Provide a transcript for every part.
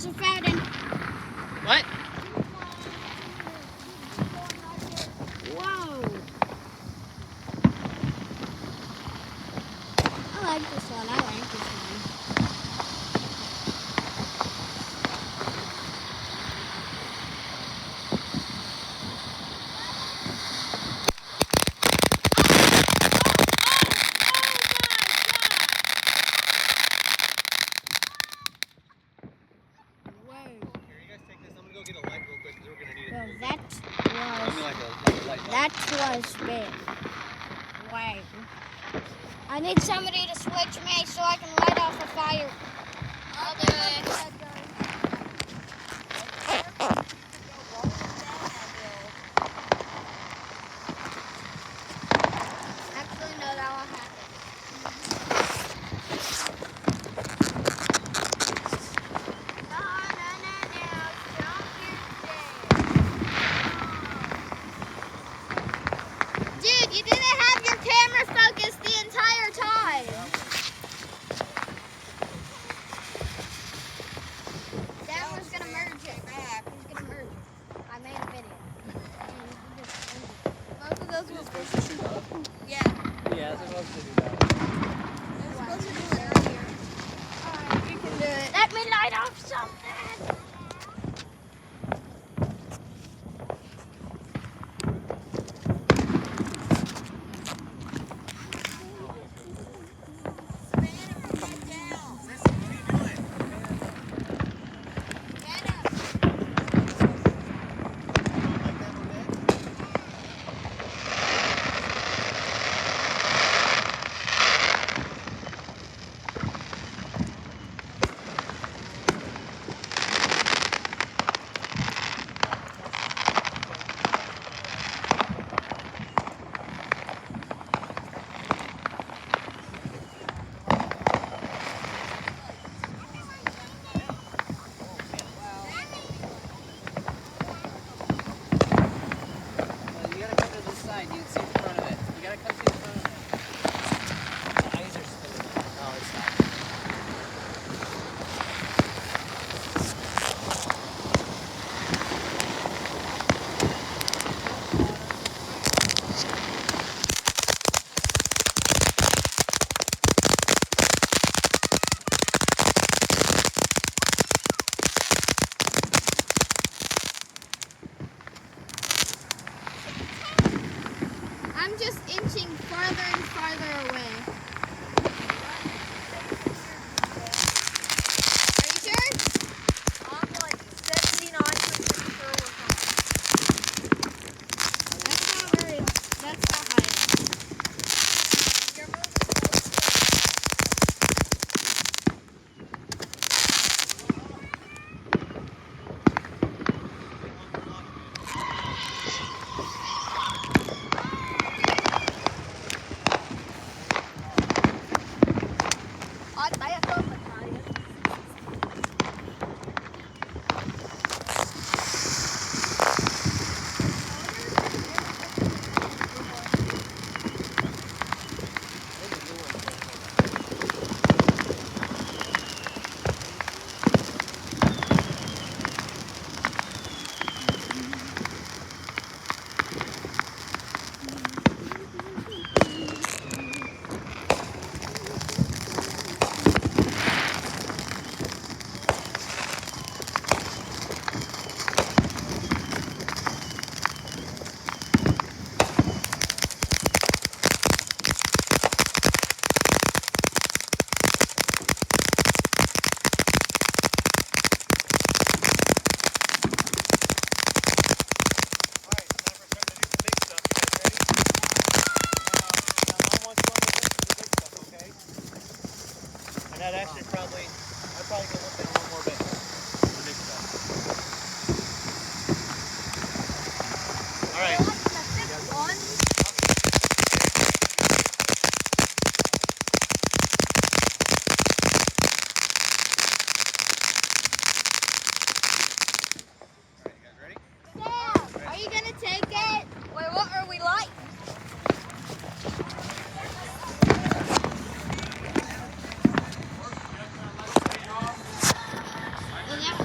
It's a fountain. What? Whoa. I like this one. I like this one. That was big. Wow. I need somebody to switch me so I can light off a fire. I'll do it. Actually, no, that won't happen. Dude, you didn't have your camera focused the entire time. Dad was going to merge it. He's going to merge it. I made a video. Both of those were supposed to shoot up? Yeah. Yeah, they're supposed to do that. They're supposed to do it earlier. Alright, you can do it. Let me light off something. I'm just inching farther and farther away. Are you sure? I'm like 79% sure we're fine. That's not very, that's not high. You're moving close. I'd back up and try it. I'd actually probably go look at one more bit. The big stuff. All right. Are you gonna take it? Wait, what are we like? Well, that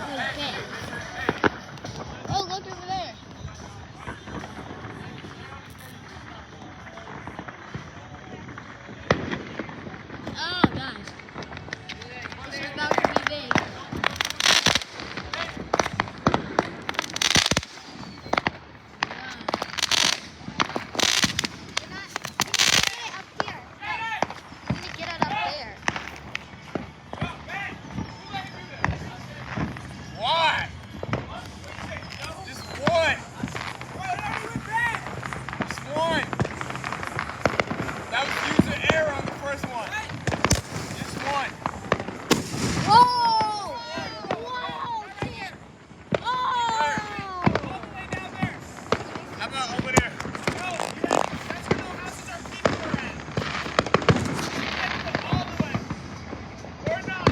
Over there. No, that's where the houses our people are at. Let's go all the way. Or not.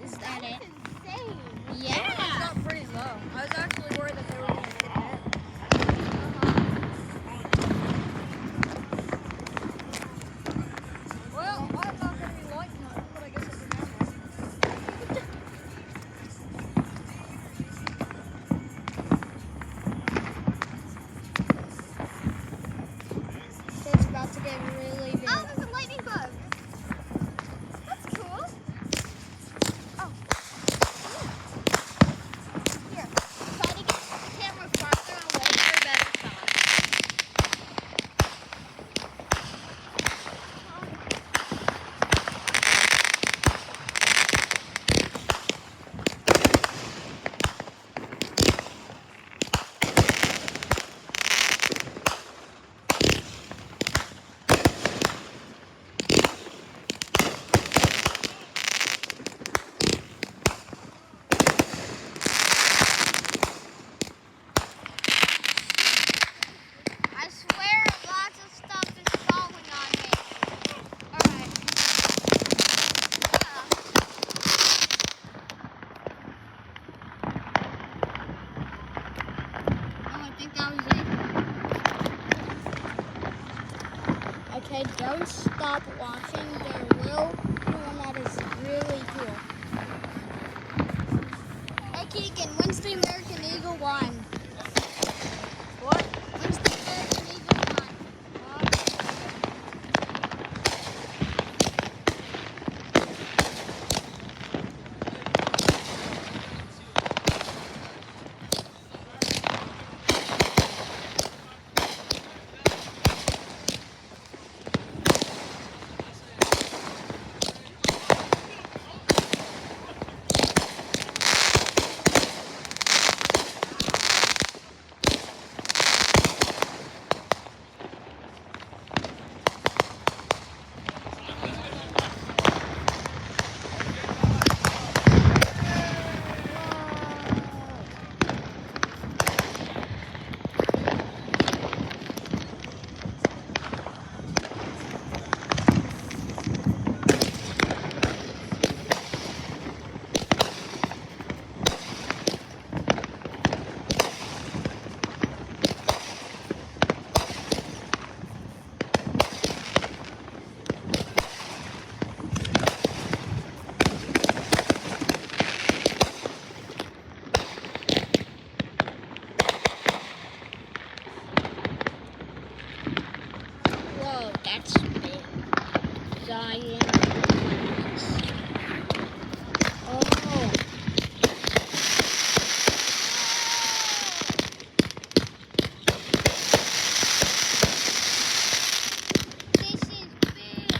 Is that it? Insane. Yeah. It's not pretty low. I was actually worried that they were going to get hit. Well, I'm not going to be lighting on, but I guess it's a camera. So it's about to get really big. Oh, there's a lightning bug. That's cool. Oh. Here. Try to get the camera farther away for a better shot. I swear lots of stuff is falling on me. Alright. I think that was it. Okay, don't stop watching. There will be one that is really cool. Hey Keegan, when's the American Eagle won? What? When's the American Eagle won? Zion. Oh. This is big.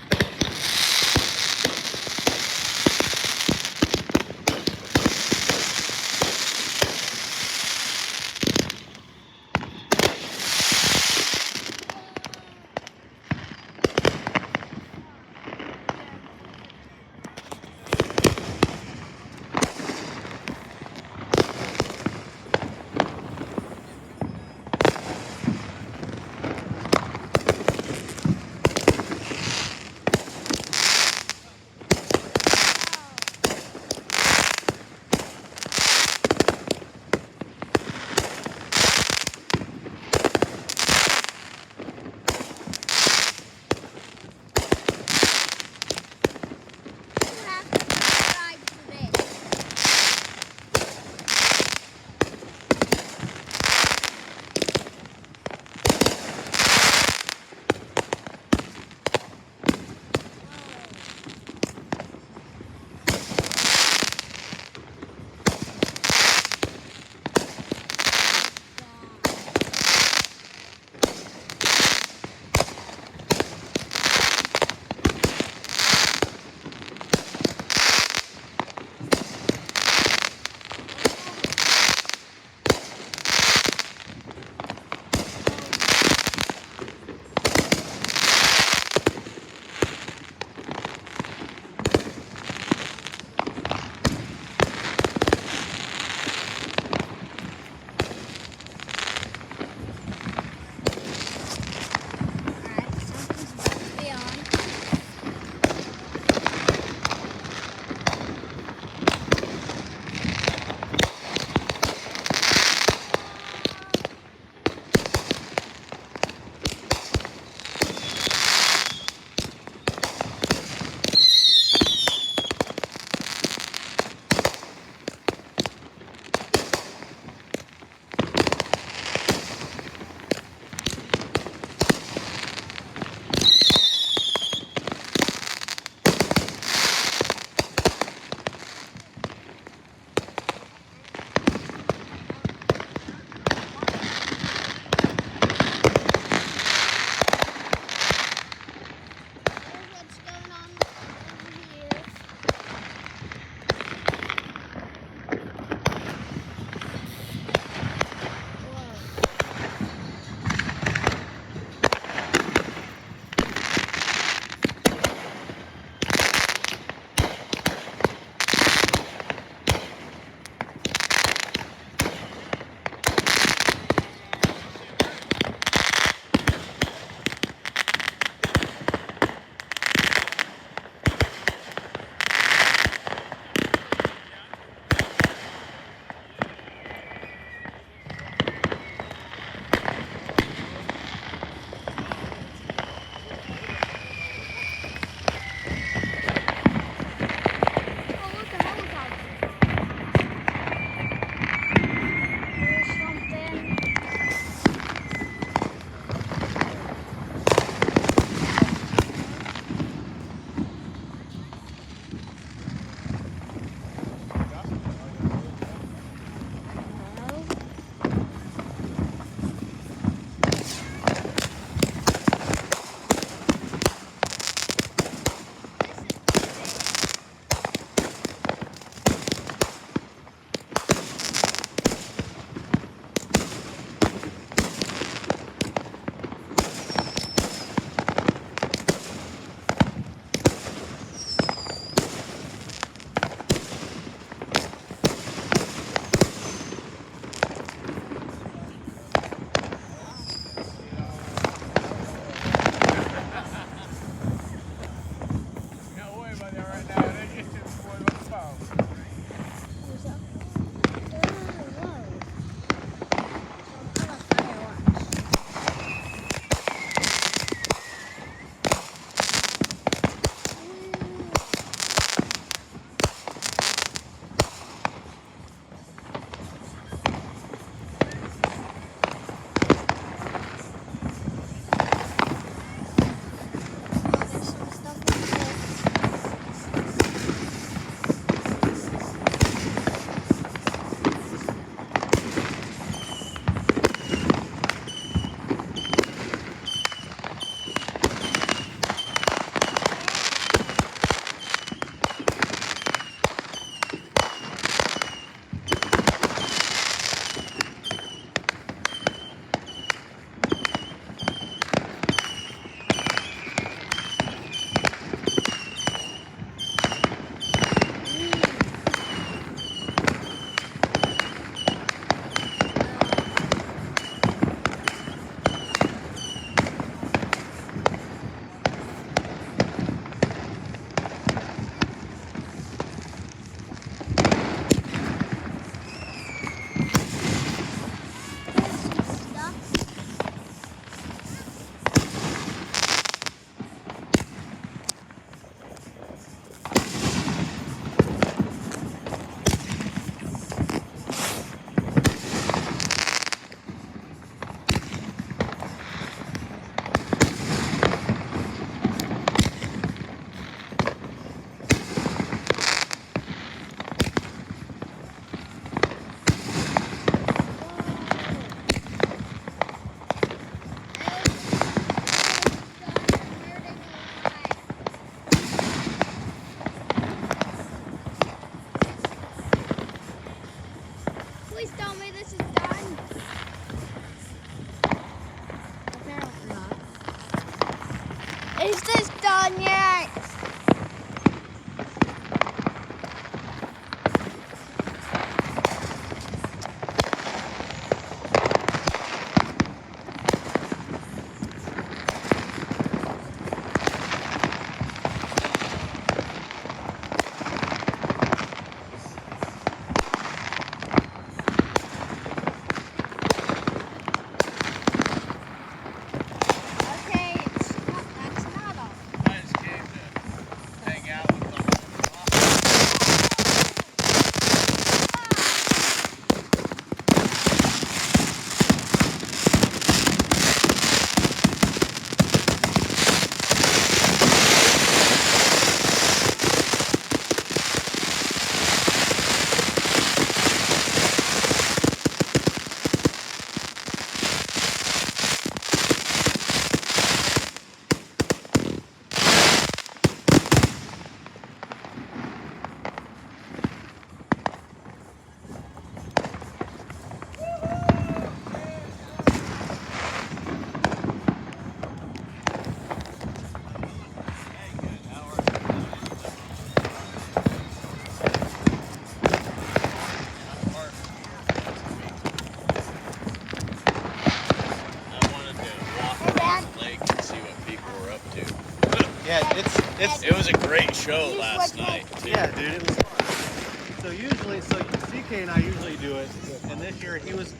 It was a great show You last switch night, too. Yeah, dude, it was fun. So usually, CK and I usually do it, and this year he leaves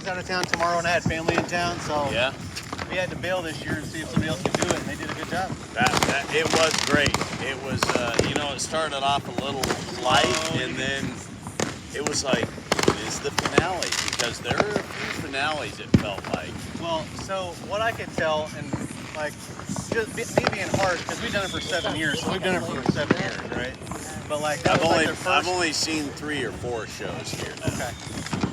out of town tomorrow, and I had family in town, so Yeah, we had to bail this year and see if somebody else could do it, and they did a good job. it was great. It was, it started off a little light, and then it was like, is the finale, because there are a few finales, it felt like. Well, so what I could tell, and like, just me being harsh, because we've done it for 7 years, so we've done it for 7 years, right? But like, that was like their first. I've only seen 3 or 4 shows here now. Okay.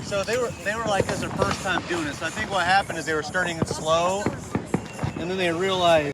So they were like, this is their first time doing it. So I think what happened is they were starting it slow, and then they realized